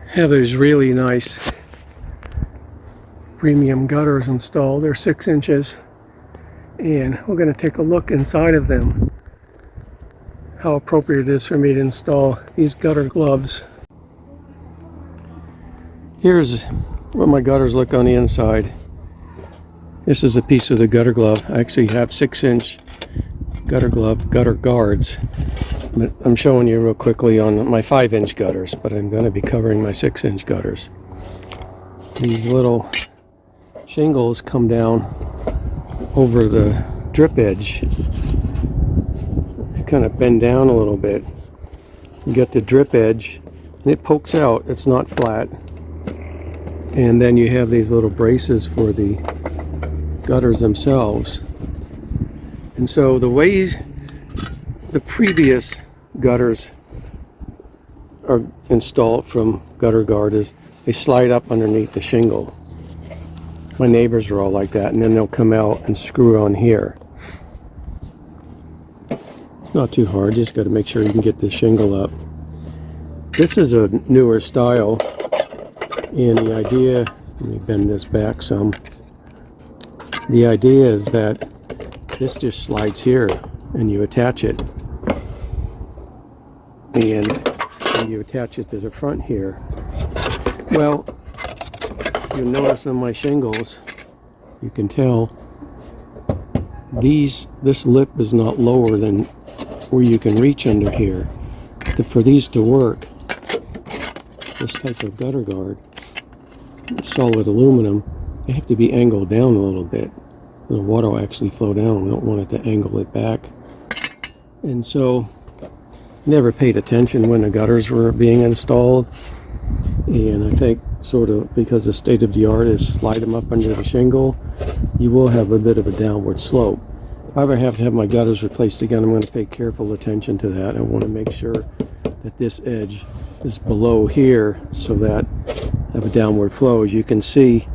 Have these really nice premium gutters installed. They're 6 inches, and we're going to take a look inside of them, how appropriate it is for me to install these gutter gloves. Here's what my gutters look on the inside. This is a piece of the gutter glove. I actually have 6-inch gutter guards, but I'm showing you real quickly on my 5-inch gutters, but I'm going to be covering my 6-inch gutters. These little shingles come down over the drip edge. They kind of bend down a little bit. You get the drip edge and it pokes out. It's not flat. And then you have these little braces for the gutters themselves. And so the way the previous gutters are installed from gutter guard is they slide up underneath the shingle. My neighbors are all like that, and then they'll come out and screw on here. It's not too hard, just got to make sure you can get the shingle up. This is a newer style, and the idea, let me bend this back some. The idea is that this just slides here and you attach it, and you attach it to the front here. Well, you'll notice on my shingles, you can tell this lip is not lower than where you can reach under here. For these to work, this type of gutter guard, solid aluminum, they have to be angled down a little bit. The water will actually flow down. We don't want it to angle it back. And so, never paid attention when the gutters were being installed. And I think sort of because the state of the art is slide them up under the shingle, you will have a bit of a downward slope. If I ever have to have my gutters replaced again, I'm going to pay careful attention to that. I want to make sure that this edge is below here so that I have a downward flow. As you can see,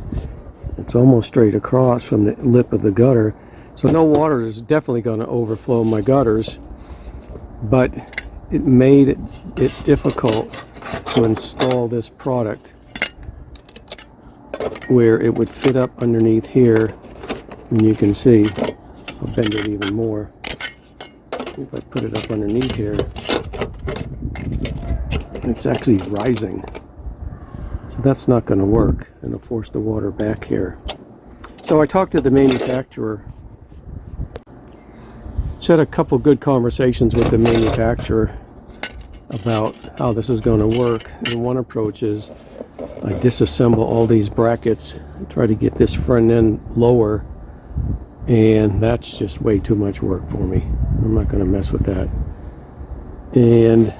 it's almost straight across from the lip of the gutter. So no water is definitely going to overflow my gutters, but it made it difficult to install this product where it would fit up underneath here, and you can see, I'll bend it even more. If I put it up underneath here, it's actually rising. So that's not going to work, and it'll force the water back here. So I talked to the manufacturer. Just had a couple good conversations with the manufacturer about how this is going to work. And one approach is I disassemble all these brackets, try to get this front end lower, and that's just way too much work for me. I'm not going to mess with that. And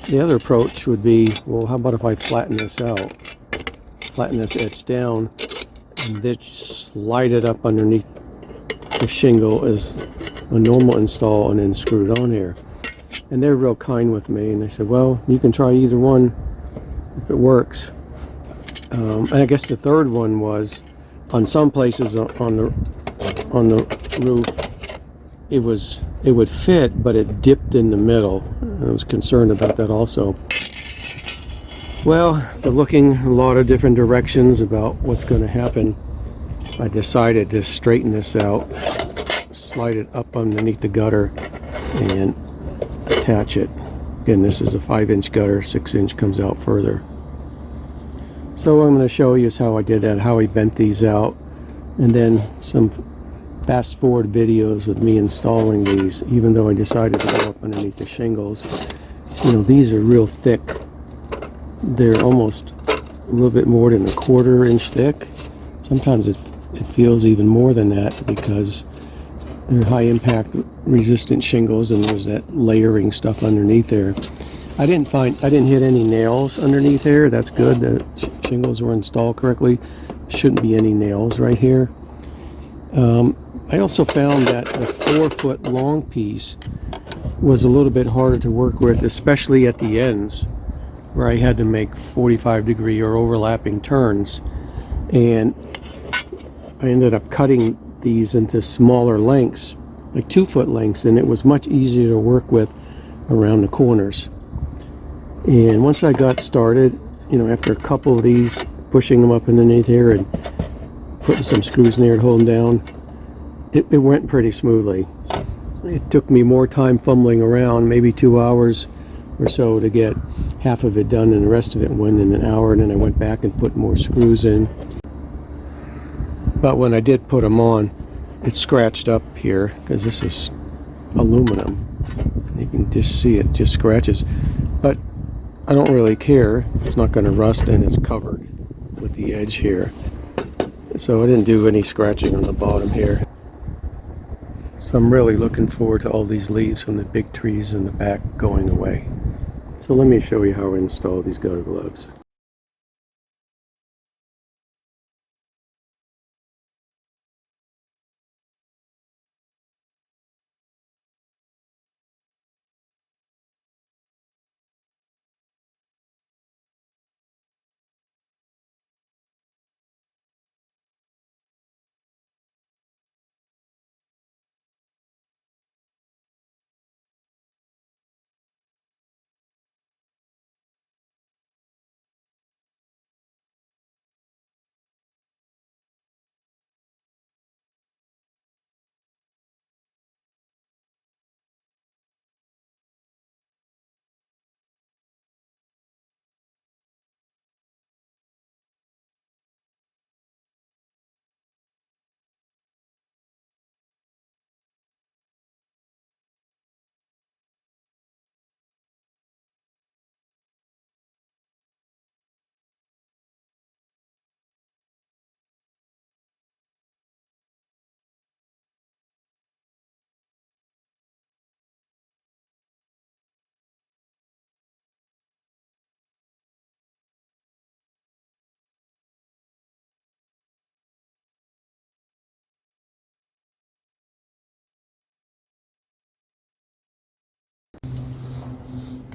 the other approach would be, well, how about if I flatten this out, flatten this edge down, and then slide it up underneath the shingle as a normal install and then screw it on here. And they're real kind with me, and they said, well, you can try either one if it works. And I guess the third one was, on some places on the roof, it would fit, but it dipped in the middle. I was concerned about that also. Well, after looking a lot of different directions about what's going to happen, I decided to straighten this out, slide it up underneath the gutter, and attach it. Again, this is a 5-inch gutter, 6-inch comes out further. So what I'm going to show you is how I did that, how I bent these out, and then some fast forward videos of me installing these, even though I decided to go up underneath the shingles. You know, these are real thick. They're almost a little bit more than a 1/4 inch thick. Sometimes it feels even more than that because they're high impact resistant shingles, and there's that layering stuff underneath there. I didn't hit any nails underneath there. That's good. The shingles were installed correctly. Shouldn't be any nails right here. I also found that the 4-foot long piece was a little bit harder to work with, especially at the ends where I had to make 45-degree or overlapping turns. And I ended up cutting these into smaller lengths, like 2-foot lengths, and it was much easier to work with around the corners. And once I got started, you know, after a couple of these, pushing them up underneath here and putting some screws in there to hold them down, it went pretty smoothly. It took me more time fumbling around, maybe 2 hours or so to get half of it done, and the rest of it went in an hour, and then I went back and put more screws in. But when I did put them on, it scratched up here because this is aluminum. You can just see it just scratches, but I don't really care. It's not going to rust, and it's covered with the edge here, so I didn't do any scratching on the bottom here. So I'm really looking forward to all these leaves from the big trees in the back going away. So let me show you how I install these Guttergloves.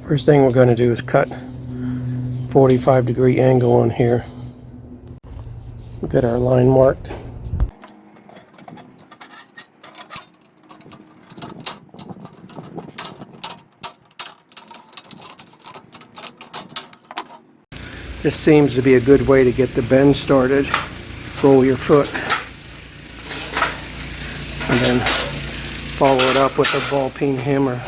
First thing we're going to do is cut 45-degree angle on here. We'll get our line marked. This seems to be a good way to get the bend started. Roll your foot and then follow it up with a ball peen hammer.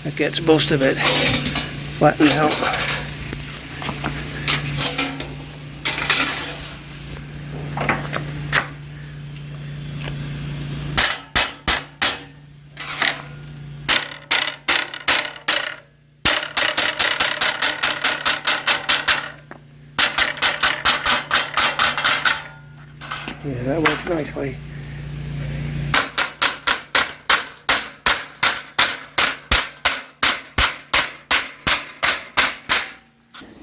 That gets most of it flattened out. Yeah, that works nicely.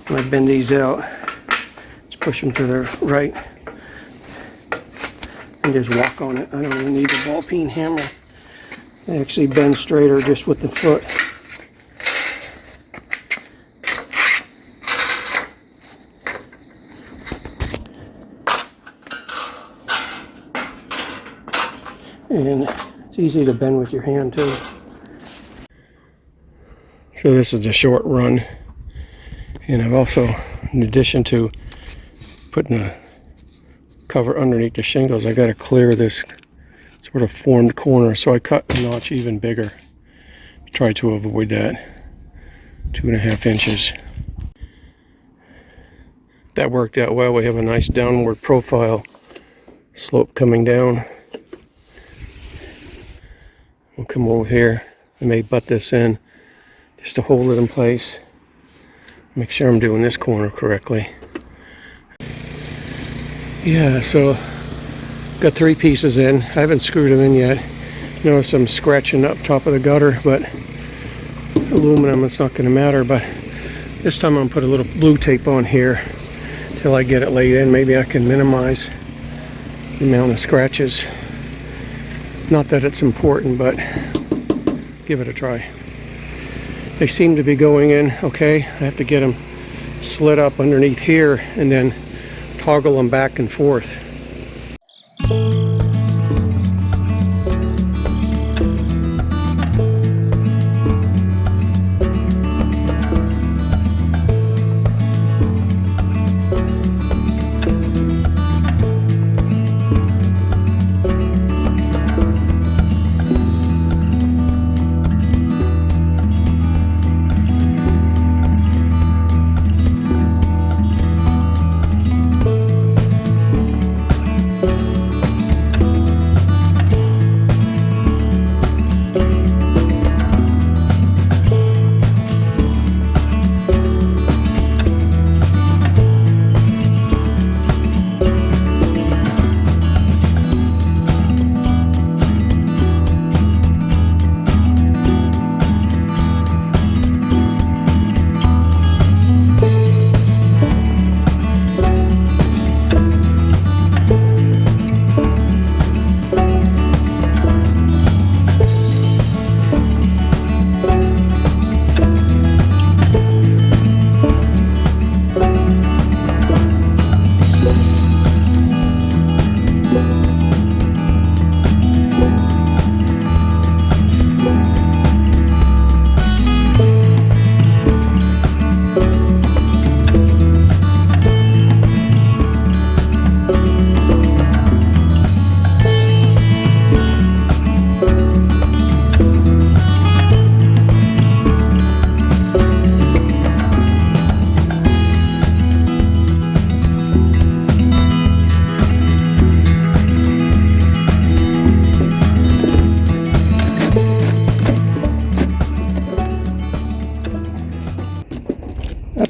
When I bend these out, just push them to the right and just walk on it. I don't even need the ball peen hammer. They actually bend straighter just with the foot. And it's easy to bend with your hand too. So this is the short run. And I've also, in addition to putting a cover underneath the shingles, I got to clear this sort of formed corner. So I cut the notch even bigger. Try to avoid that. 2.5 inches. That worked out well. We have a nice downward profile slope coming down. We'll come over here. I may butt this in just to hold it in place. Make sure I'm doing this corner correctly. Yeah, so got 3 pieces in. I haven't screwed them in yet. Notice I'm scratching up top of the gutter, but aluminum, it's not going to matter. But this time I'm going to put a little blue tape on here till I get it laid in. Maybe I can minimize the amount of scratches. Not that it's important, but give it a try. They seem to be going in okay. I have to get them slid up underneath here and then toggle them back and forth.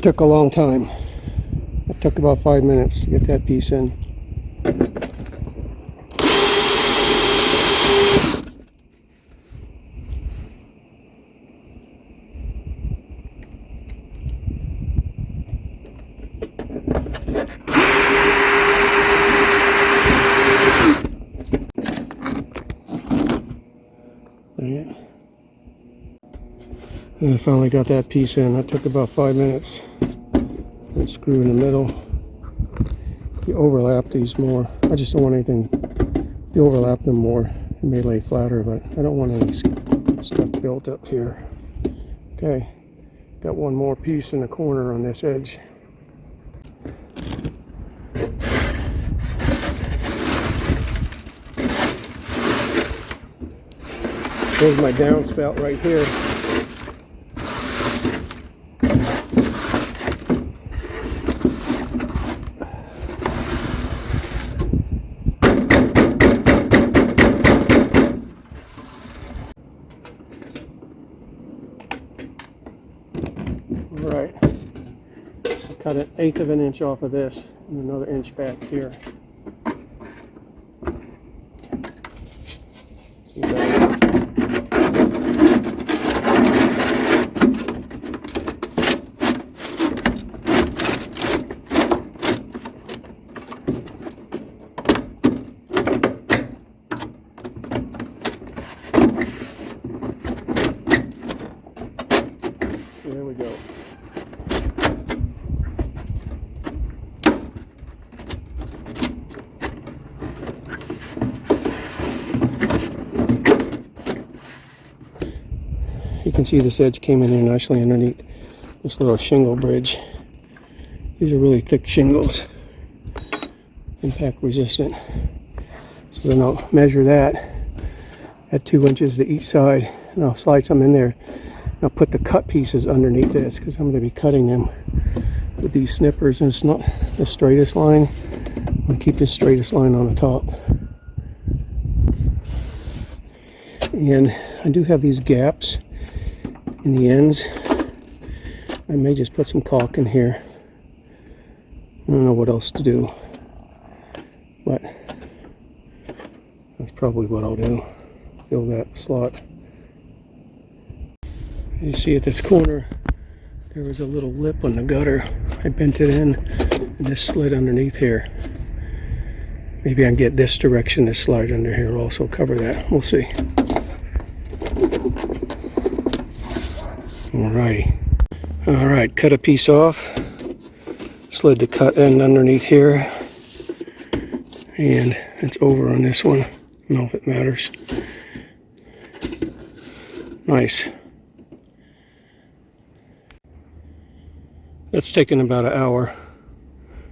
took a long time. It took about 5 minutes to get that piece in. And I finally got that piece in. That took about 5 minutes. And screw in the middle. You overlap these more. I just don't want anything. If you overlap them more, it may lay flatter, but I don't want any stuff built up here. Okay, got one more piece in the corner on this edge. There's my downspout right here. All right, cut an 1/8 of an inch off of this and another inch back here. See that? There we go. You can see this edge came in here nicely underneath this little shingle bridge. These are really thick shingles, impact resistant. So then I'll measure that at 2 inches to each side, and I'll slide some in there. I'll put the cut pieces underneath this because I'm going to be cutting them with these snippers, and it's not the straightest line. I'm going to keep the straightest line on the top. And I do have these gaps in the ends. I may just put some caulk in here. I don't know what else to do, but that's probably what I'll do. Fill that slot. You see at this corner, there was a little lip on the gutter. I bent it in, and this slid underneath here. Maybe I can get this direction to slide under here, also cover that. We'll see. Alrighty. Alright, cut a piece off. Slid the cut end underneath here. And it's over on this one. I don't know if it matters. Nice. That's taken about an hour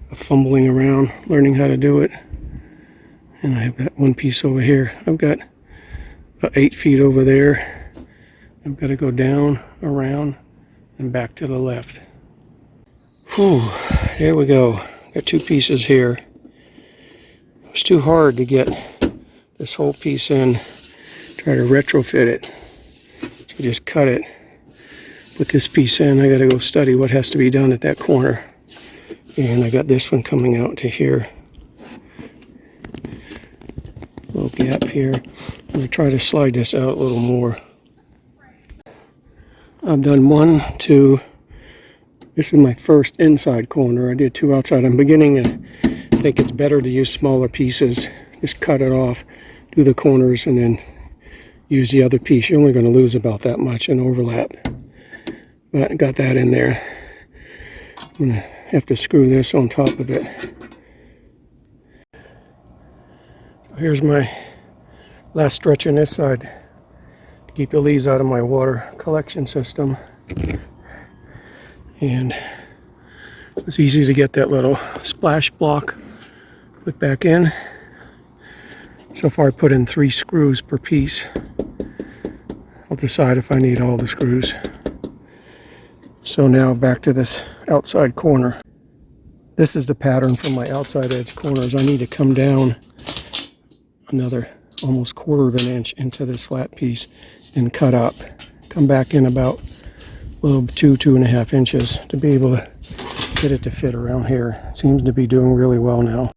of fumbling around, learning how to do it. And I have that one piece over here. I've got about 8 feet over there. I've got to go down, around, and back to the left. Whew, here we go. Got 2 pieces here. It was too hard to get this whole piece in, try to retrofit it. So just cut it. Put this piece in. I got to go study what has to be done at that corner. And I got this one coming out to here. Little gap here. I'm going to try to slide this out a little more. I've done 1, 2. This is my first inside corner. I did 2 outside. I'm beginning to think it's better to use smaller pieces. Just cut it off, do the corners, and then use the other piece. You're only going to lose about that much in overlap. But I got that in there. I'm going to have to screw this on top of it. So here's my last stretch on this side to keep the leaves out of my water collection system. And it's easy to get that little splash block put back in. So far I put in 3 screws per piece. I'll decide if I need all the screws. So now back to this outside corner. This is the pattern for my outside edge corners. I need to come down another almost 1/4 of an inch into this flat piece and cut up. Come back in about little 2.5 inches to be able to get it to fit around here. It seems to be doing really well now.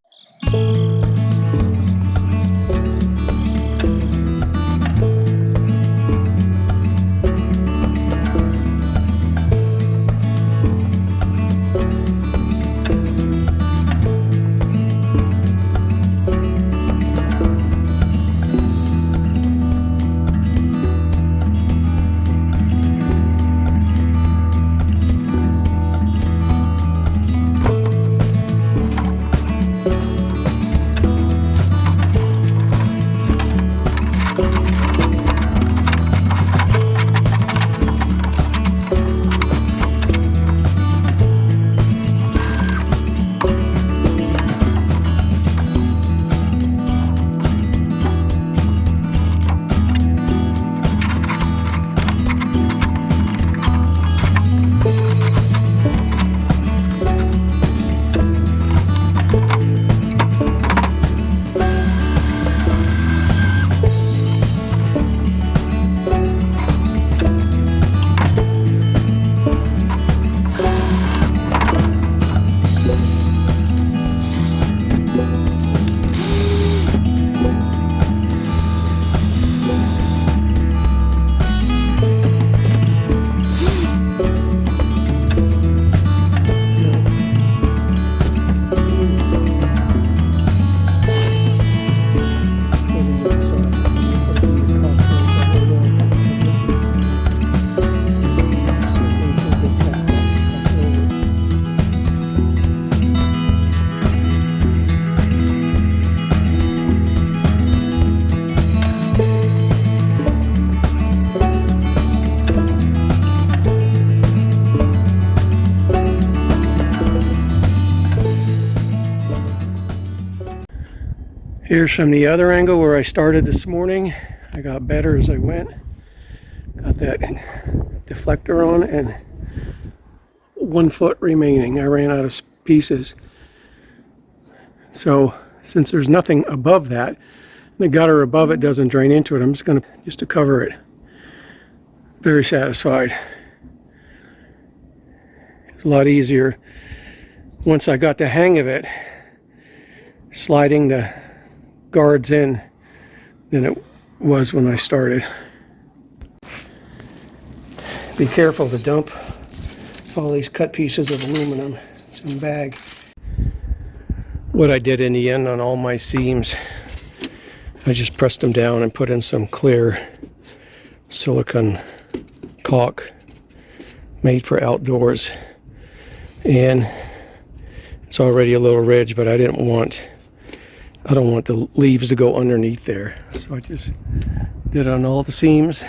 Here's from the other angle where I started this morning. I got better as I went. Got that deflector on and 1 foot remaining. I ran out of pieces. So since there's nothing above that, the gutter above it doesn't drain into it, I'm just going to cover it. Very satisfied. It's a lot easier once I got the hang of it, sliding the guards in than it was when I started. Be careful to dump all these cut pieces of aluminum in a bag. What I did in the end on all my seams, I just pressed them down and put in some clear silicone caulk made for outdoors, and it's already a little ridge, but I don't want the leaves to go underneath there, so I just did it on all the seams.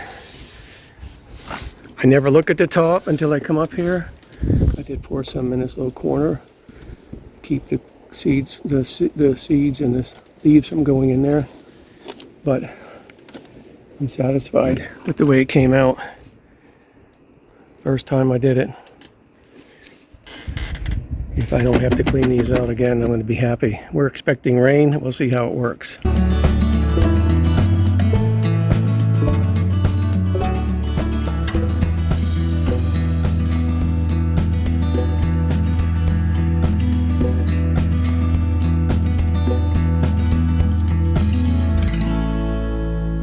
I never look at the top until I come up here. I did pour some in this little corner, keep the seeds, the seeds and the leaves from going in there, but I'm satisfied with the way it came out. First time I did it. If I don't have to clean these out again, I'm going to be happy. We're expecting rain. We'll see how it works.